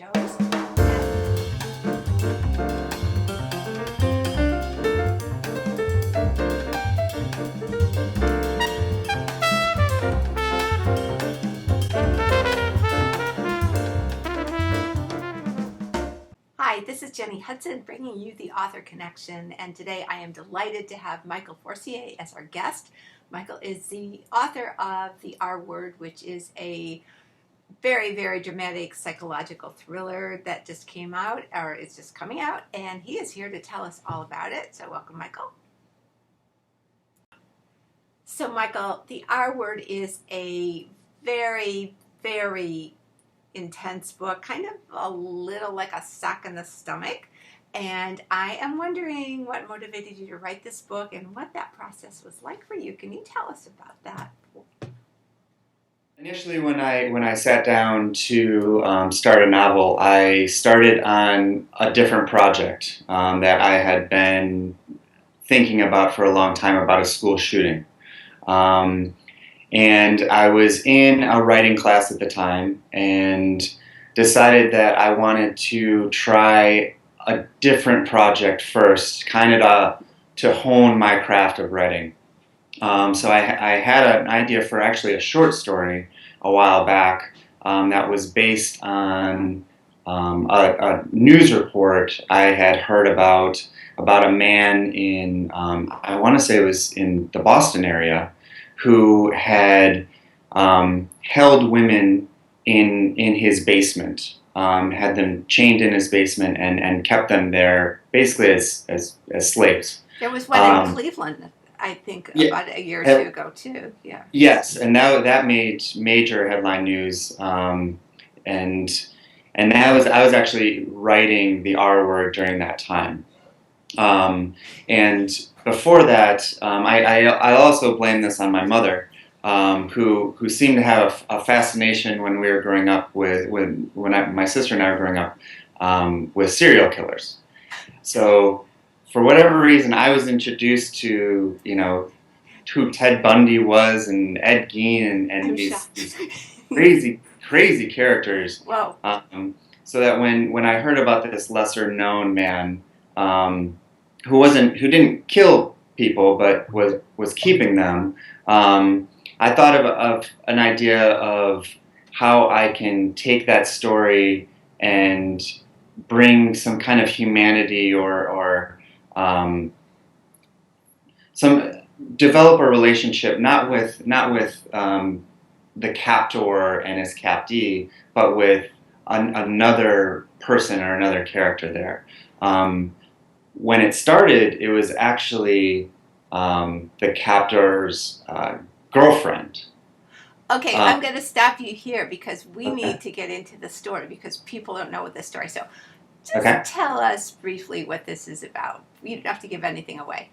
shows. Hi, this is Jenny Hudson bringing you the Author Connection, and today I am delighted to have Michael Forcier as our guest. Michael is the author of The R Word, which is a very, very dramatic psychological thriller that just came out, or is just coming out, and he is here to tell us all about it. So welcome, Michael. So Michael, The R Word is a very, very intense book, kind of a little like a sock in the stomach. And I am wondering what motivated you to write this book and what that process was like for you. Can you tell us about that? Initially, when I sat down to start a novel, I started on a different project that I had been thinking about for a long time, about a school shooting. And I was in a writing class at the time and decided that I wanted to try a different project first, kind of to hone my craft of writing. So I had an idea for actually a short story a while back that was based on a news report I had heard about a man in, I want to say it was in the Boston area, who had held women in his basement, had them chained in his basement and kept them there basically as slaves. There was one in Cleveland, I think, about a year or two ago, too. Yeah. Yes, and that made major headline news, and I was actually writing The R Word during that time, and before that, I also blame this on my mother, who seemed to have a fascination when we were growing up my sister and I were growing up with serial killers. So, for whatever reason, I was introduced to, who Ted Bundy was and Ed Gein and these crazy characters. Wow. So that when I heard about this lesser known man, who didn't kill people but was keeping them, I thought of an idea of how I can take that story and bring some kind of humanity or develop a relationship not with the captor and his captee, but with another person or another character there. When it started, it was actually the captor's girlfriend. Okay, I'm going to stop you here because we need to get into the story because people don't know what the story is. So just tell us briefly what this is about. You don't have to give anything away.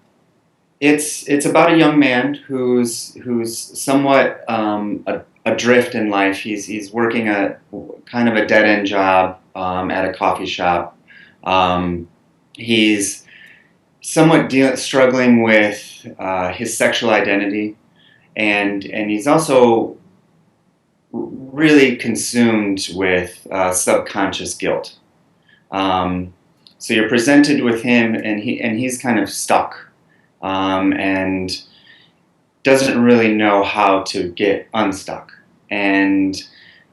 It's about a young man who's somewhat adrift in life. He's working a kind of a dead end job at a coffee shop. He's somewhat struggling with his sexual identity, and he's also really consumed with subconscious guilt. So you're presented with him, and he's kind of stuck, and doesn't really know how to get unstuck. And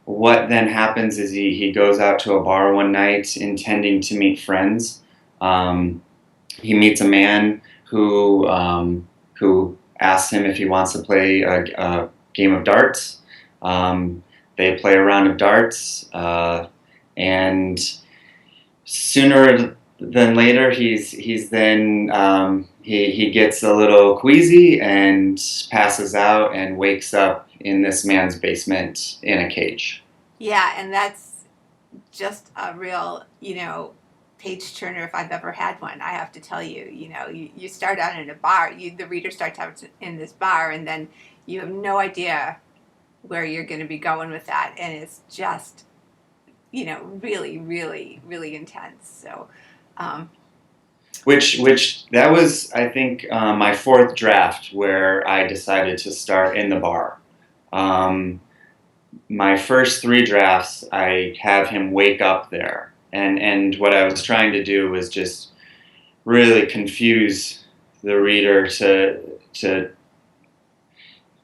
what then happens is he goes out to a bar one night intending to meet friends. He meets a man who asks him if he wants to play a game of darts. They play a round of darts, and sooner than later, he gets a little queasy and passes out and wakes up in this man's basement in a cage. Yeah, and that's just a real, page turner if I've ever had one. I have to tell you, you start out in a bar, the reader starts out in this bar, and then you have no idea where you're going to be going with that, and it's just, really, really, really intense. So, which that was, I think, my fourth draft where I decided to start in the bar. my first three drafts, I have him wake up there. And what I was trying to do was just really confuse the reader to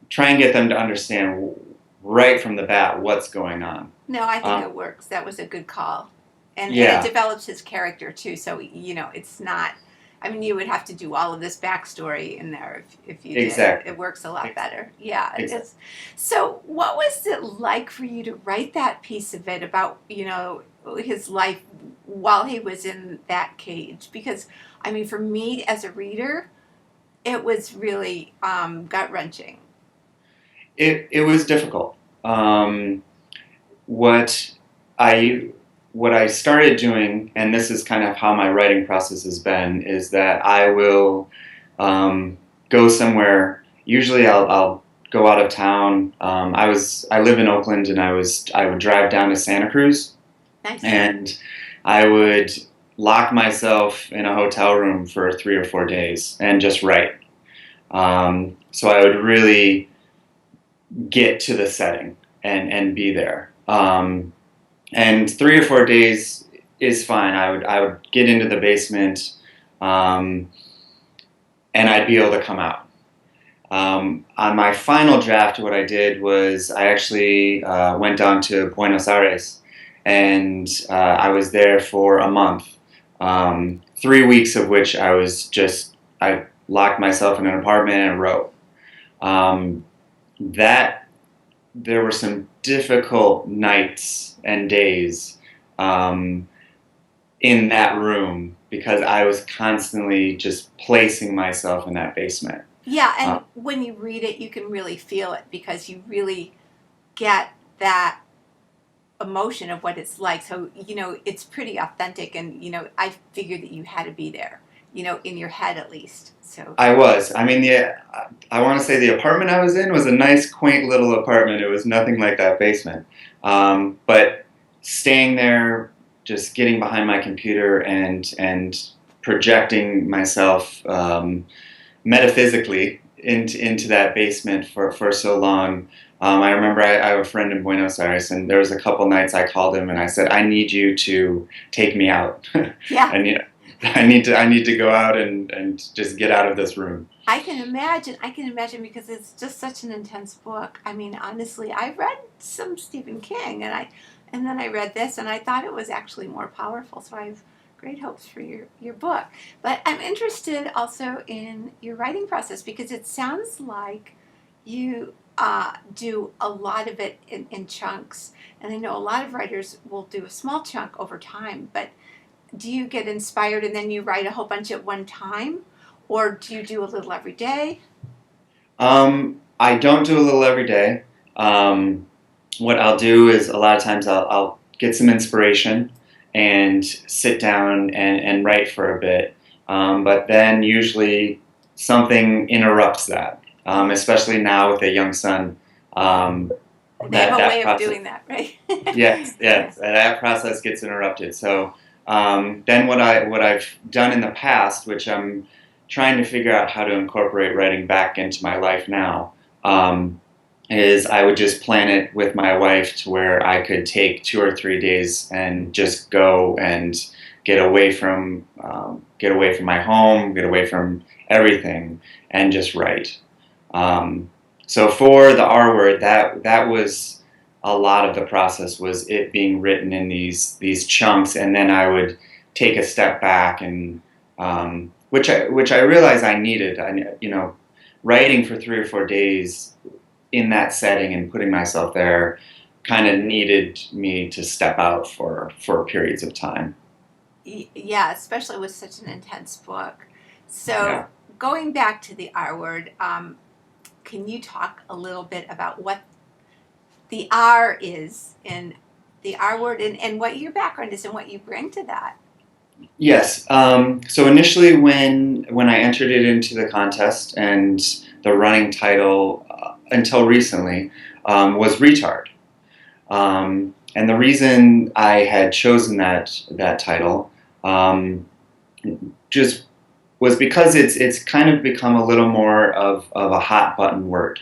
try and get them to understand right from the bat what's going on. No, I think it works. That was a good call. And Yeah, it develops his character too. So, it's not, I mean, you would have to do all of this backstory in there if you did. exactly. It works a lot better. Yeah, it Exactly. is. So, what was it like for you to write that piece of it about, his life while he was in that cage? Because, I mean, for me as a reader, it was really gut wrenching. It was difficult. What I what I started doing, and this is kind of how my writing process has been, is that I will go somewhere. Usually, I'll go out of town. I live in Oakland, and I would drive down to Santa Cruz, Nice. and I would lock myself in a hotel room for 3 or 4 days and just write. So I would really get to the setting and be there. And 3 or 4 days is fine. I would get into the basement, and I'd be able to come out. On my final draft, what I did was I actually went down to Buenos Aires, and I was there for a month. 3 weeks of which I locked myself in an apartment and wrote. That there were some difficult nights and days in that room because I was constantly just placing myself in that basement. Yeah, Uh, and when you read it, you can really feel it because you really get that emotion of what it's like. So, it's pretty authentic. And, I figured that you had to be there, in your head at least. So, I was. I mean, I want to say the apartment I was in was a nice, quaint little apartment. It was nothing like that basement. But staying there, just getting behind my computer and projecting myself metaphysically into that basement for so long. I remember I have a friend in Buenos Aires, and there was a couple nights I called him and I said, "I need you to take me out. yeah, and I need to go out and just get out of this room." I can imagine. I can imagine because it's just such an intense book. I mean, honestly, I read some Stephen King, and then I read this, and I thought it was actually more powerful. So I have great hopes for your book. But I'm interested also in your writing process because it sounds like you do a lot of it in chunks, and I know a lot of writers will do a small chunk over time. But do you get inspired and then you write a whole bunch at one time, or do you do a little every day? I don't do a little every day. What I'll do is a lot of times I'll get some inspiration and sit down and write for a bit. But then usually something interrupts that, especially now with a young son. Um, They have a that way of process, doing that, right? yes, Yeah. yes, that process gets interrupted. So then what I've done in the past, which I'm trying to figure out how to incorporate writing back into my life now, is I would just plan it with my wife to where I could take 2 or 3 days and just go and get away from my home, get away from everything, and just write. So for the R word, that was a lot of the process was it being written in these chunks, and then I would take a step back and which I realized I needed. Writing for 3 or 4 days in that setting and putting myself there kind of needed me to step out for periods of time. Yeah, especially with such an intense book. So Yeah. going back to the R word, can you talk a little bit about what the R is in the R word and what your background is and what you bring to that? Yes. So initially, when I entered it into the contest, and the running title until recently was retard. And the reason I had chosen that title just was because it's kind of become a little more of a hot button word.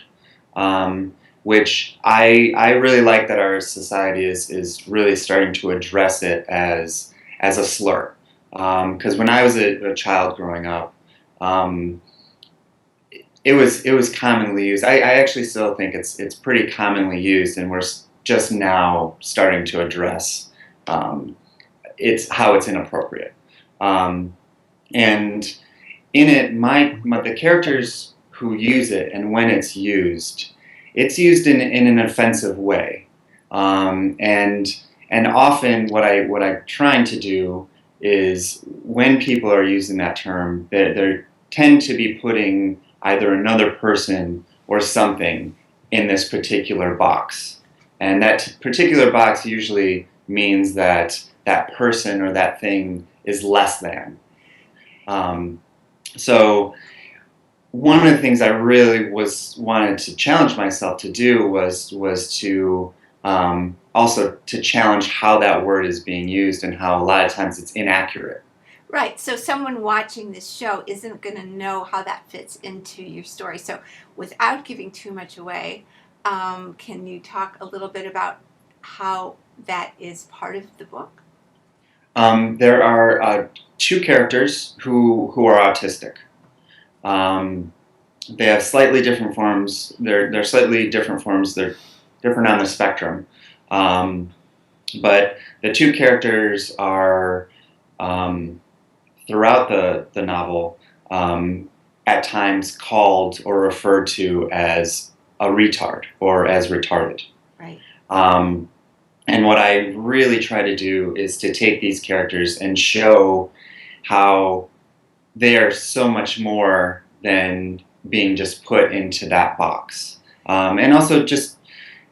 which I really like that our society is really starting to address it as a slur. Because when I was a child growing up, um, it was commonly used. I actually still think it's pretty commonly used, and we're just now starting to address it's how it's inappropriate. Um, and in it, the characters who use it and when it's used in an offensive way, and often what I'm trying to do is when people are using that term, they tend to be putting either another person or something in this particular box, and that particular box usually means that that person or that thing is less than. Um, so one of the things I really wanted to challenge myself to do was to also to challenge how that word is being used and how a lot of times it's inaccurate. Right. So someone watching this show isn't going to know how that fits into your story. So without giving too much away, can you talk a little bit about how that is part of the book? There are two characters who are autistic. Um, they have slightly different forms. They're slightly different forms. They're different on the spectrum. Um, but the two characters are um, throughout the novel at times called or referred to as a retard or as retarded. Right. Um, and what I really try to do is to take these characters and show how they are so much more than being just put into that box, and also just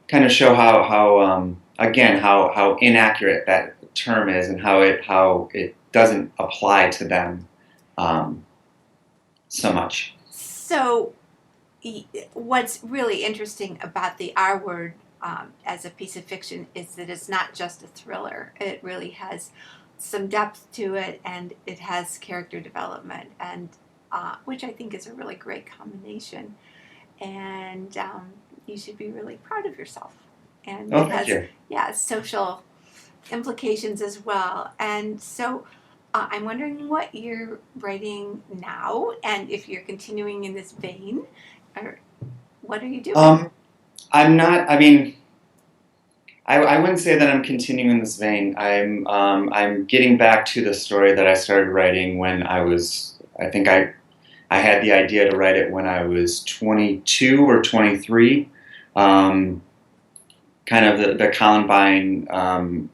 kind of show how again how inaccurate that term is and how it doesn't apply to them so much. So what's really interesting about the R word as a piece of fiction is that it's not just a thriller. It really has some depth to it, and it has character development, and which I think is a really great combination. And you should be really proud of yourself. And Oh, it thank has, you. yeah, social implications as well. And so I'm wondering what you're writing now, and if you're continuing in this vein, or what are you doing? I'm not. I mean, I wouldn't say that I'm continuing this vein. I'm getting back to the story that I started writing when I was. I think I had the idea to write it when I was 22 or 23. Um, Kind of the Columbine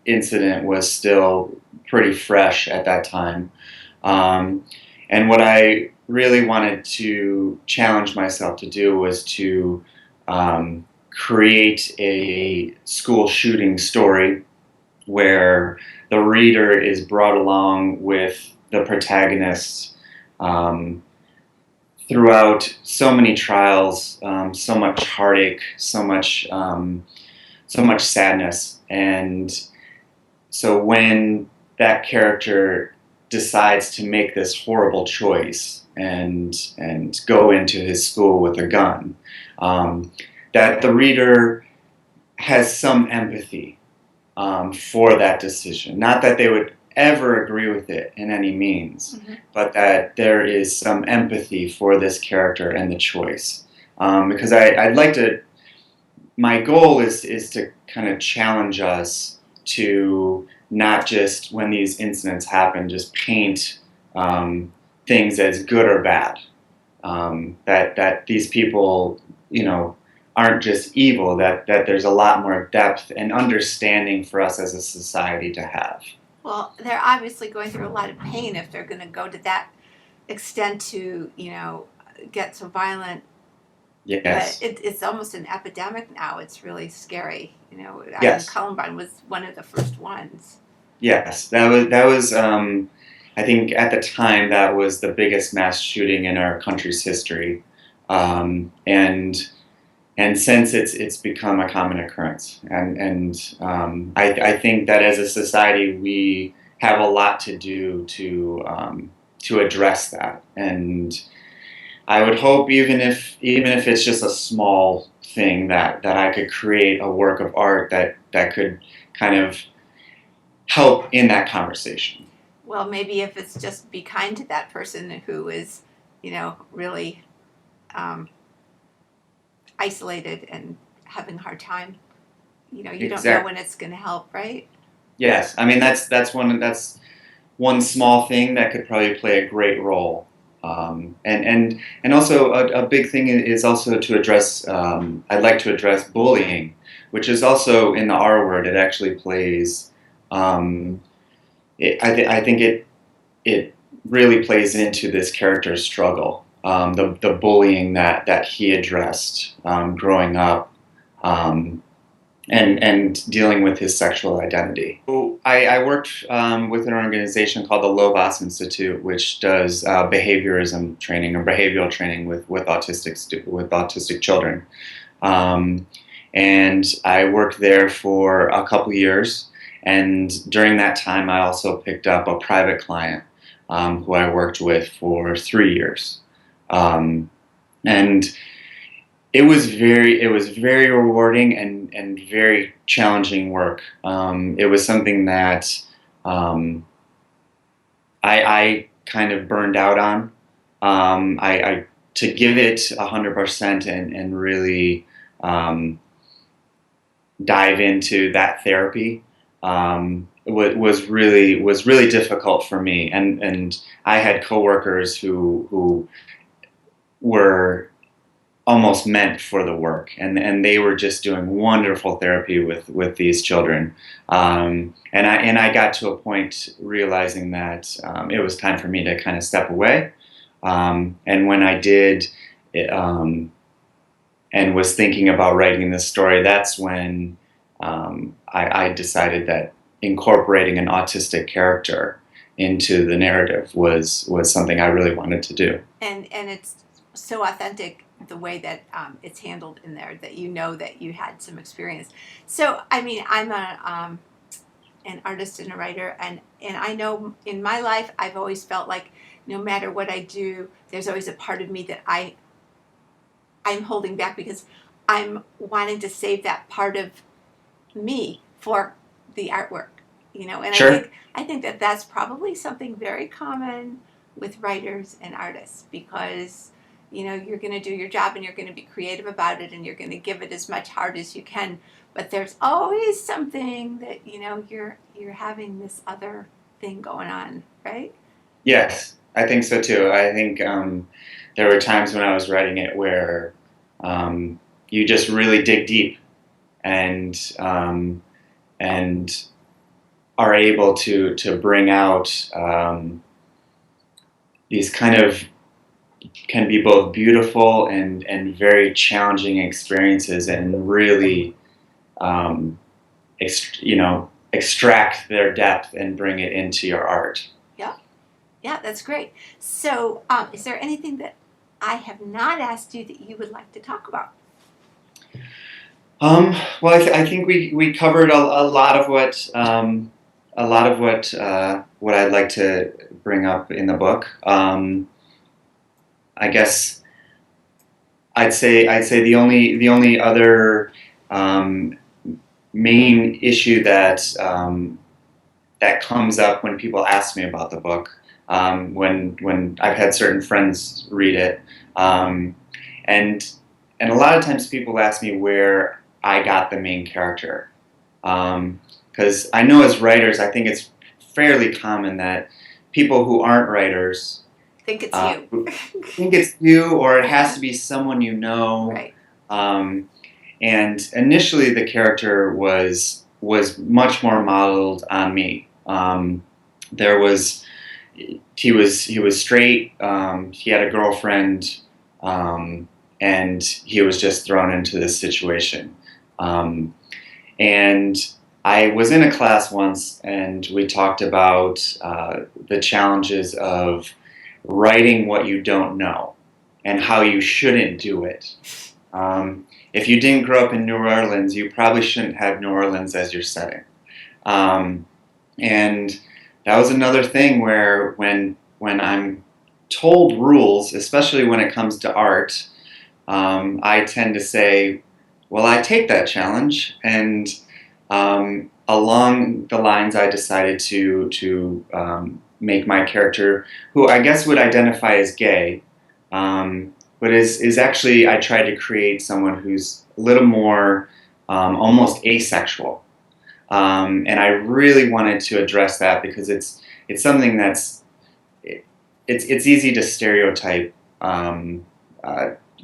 incident was still pretty fresh at that time. Um, and what I really wanted to challenge myself to do was to create a school shooting story where the reader is brought along with the protagonist um, throughout so many trials, so much heartache, so much sadness. And so when that character decides to make this horrible choice and go into his school with a gun, that the reader has some empathy for that decision. Not that they would ever agree with it in any means, Mm-hmm. but that there is some empathy for this character and the choice. Because I'd like to. My goal is to kind of challenge us to not just when these incidents happen, just paint things as good or bad. That these people, aren't just evil. That there's a lot more depth and understanding for us as a society to have. Well, they're obviously going through a lot of pain if they're going to go to that extent to, get so violent. But Yes. it's almost an epidemic now. It's really scary. I mean, Yes. Columbine was one of the first ones. Yes. That was. I think at the time that was the biggest mass shooting in our country's history, and since it's become a common occurrence, and I think that as a society we have a lot to do to address that, and I would hope, even if it's just a small thing, that I could create a work of art that could kind of help in that conversation. Well, maybe if it's just be kind to that person who is, really um, isolated and having a hard time. You don't know Exactly. when it's going to help, right? Yes. I mean, that's one small thing that could probably play a great role. And also a big thing is also to address. I'd like to address bullying, which is also in the R word. It actually plays. Um, I think it really plays into this character's struggle. The bullying that he addressed growing up. And dealing with his sexual identity. So I worked with an organization called the Lowe Institute, which does behaviorism training or behavioral training with autistic children. Um, and I worked there for a couple years. And during that time, I also picked up a private client who I worked with for 3 years. Um, and it was very rewarding and very challenging work. It was something that um, I kind of burned out on. I to give it 100% and really dive into that therapy was really difficult for me. And I had coworkers who were almost meant for the work, and they were just doing wonderful therapy with these children. And I got to a point realizing that it was time for me to kind of step away. And when I did, and was thinking about writing this story, that's when I decided that incorporating an autistic character into the narrative was something I really wanted to do. And it's so authentic the way that it's handled in there, that that you had some experience. So I mean, I'm an artist and a writer, and I know in my life I've always felt like no matter what I do, there's always a part of me that I'm holding back because I'm wanting to save that part of me for the artwork. And Sure. I think that that's probably something very common with writers and artists, because you're going to do your job and you're going to be creative about it and you're going to give it as much heart as you can, but there's always something that you're having this other thing going on, right? Yes, I think so too. I think there were times when I was writing it where you just really dig deep and and are able to bring out these kind of can be both beautiful and very challenging experiences, and really um, extract their depth and bring it into your art. Yeah, yeah, that's great. So, is there anything that I have not asked you that you would like to talk about? Well, I think we covered a lot of what I'd like to bring up in the book. I guess I'd say the only other um, main issue that comes up when people ask me about the book, when I've had certain friends read it, and and a lot of times people ask me where I got the main character, because I know as writers, I think it's fairly common that people who aren't writers Think it's you. think it's you, or it has to be someone you know. Right. Um, and initially, the character was much more modeled on me. There was he was straight. He had a girlfriend, and he was just thrown into this situation. And I was in a class once, and we talked about the challenges of writing what you don't know and how you shouldn't do it. If you didn't grow up in New Orleans, you probably shouldn't have New Orleans as your setting. And that was another thing where when I'm told rules, especially when it comes to art, I tend to say, well, I take that challenge. And along the lines, I decided to make my character, who I guess would identify as gay, but is actually, I tried to create someone who's a little more almost asexual. And I really wanted to address that because it's something it's easy to stereotype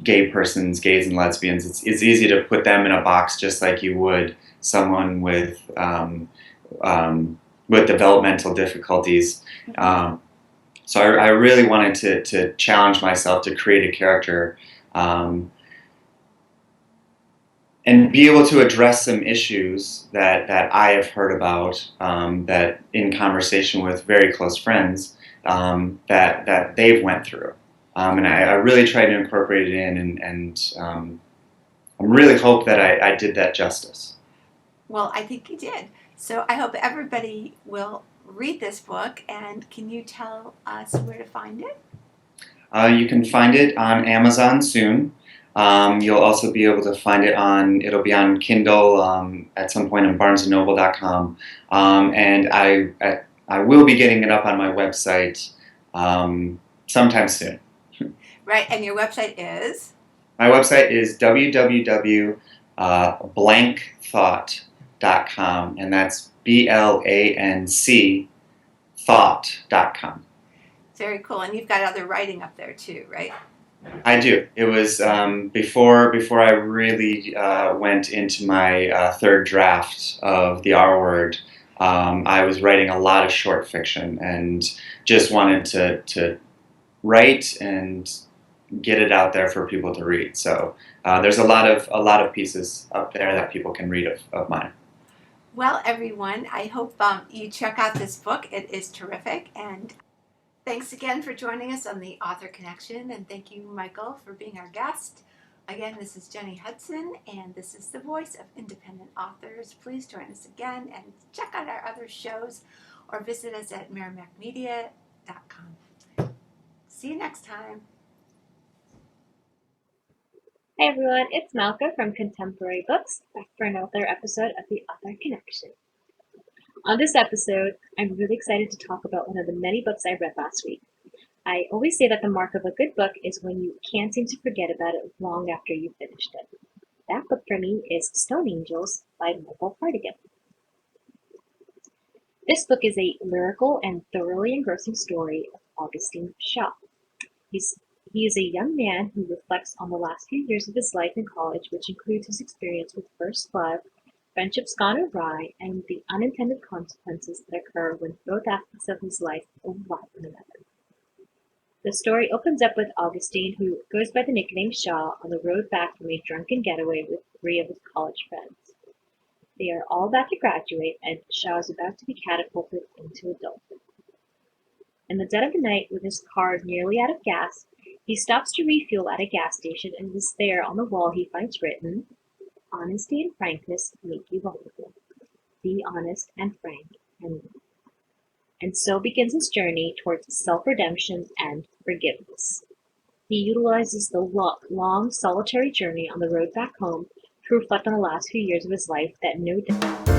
gay persons, gays and lesbians. It's easy to put them in a box just like you would someone with developmental difficulties. So I really wanted to challenge myself to create a character and be able to address some issues that I have heard about that in conversation with very close friends that they've went through. And I really tried to incorporate it in, and I really hope that I did that justice. Well, I think you did. So I hope everybody will read this book. And can you tell us where to find it? You can find it on Amazon soon. You'll also be able to find it it'll be on Kindle at some point on barnesandnoble.com. And I will be getting it up on my website sometime soon. Right, and your website is? My website is www.blankthought.com, and that's BLANC thought.com. Very cool. And you've got other writing up there too, right? I do. It was before I really went into my third draft of the R Word. I was writing a lot of short fiction and just wanted to write and get it out there for people to read. So there's a lot of pieces up there that people can read of mine. Well, everyone, I hope you check out this book. It is terrific. And thanks again for joining us on the Author Connection. And thank you, Michael, for being our guest. Again, this is Jenny Hudson, and this is the voice of independent authors. Please join us again and check out our other shows or visit us at merrimackmedia.com. See you next time. Hey everyone, it's Malka from Contemporary Books, back for another episode of the Author Connection. On this episode, I'm really excited to talk about one of the many books I read last week. I always say that the mark of a good book is when you can't seem to forget about it long after you finished it. That book for me is Stone Angels by Michael Forcier. This book is a lyrical and thoroughly engrossing story of Augustine Shaw. He is a young man who reflects on the last few years of his life in college, which includes his experience with first love, friendships gone awry, and the unintended consequences that occur when both aspects of his life overlap one another. The story opens up with Augustine, who goes by the nickname Shaw, on the road back from a drunken getaway with 3 of his college friends. They are all about to graduate, and Shaw is about to be catapulted into adulthood. In the dead of the night, with his car nearly out of gas, he stops to refuel at a gas station, and is there on the wall he finds written, "Honesty and frankness make you vulnerable. Be honest and frank and real." And so begins his journey towards self-redemption and forgiveness. He utilizes the long, solitary journey on the road back home to reflect on the last few years of his life that no doubt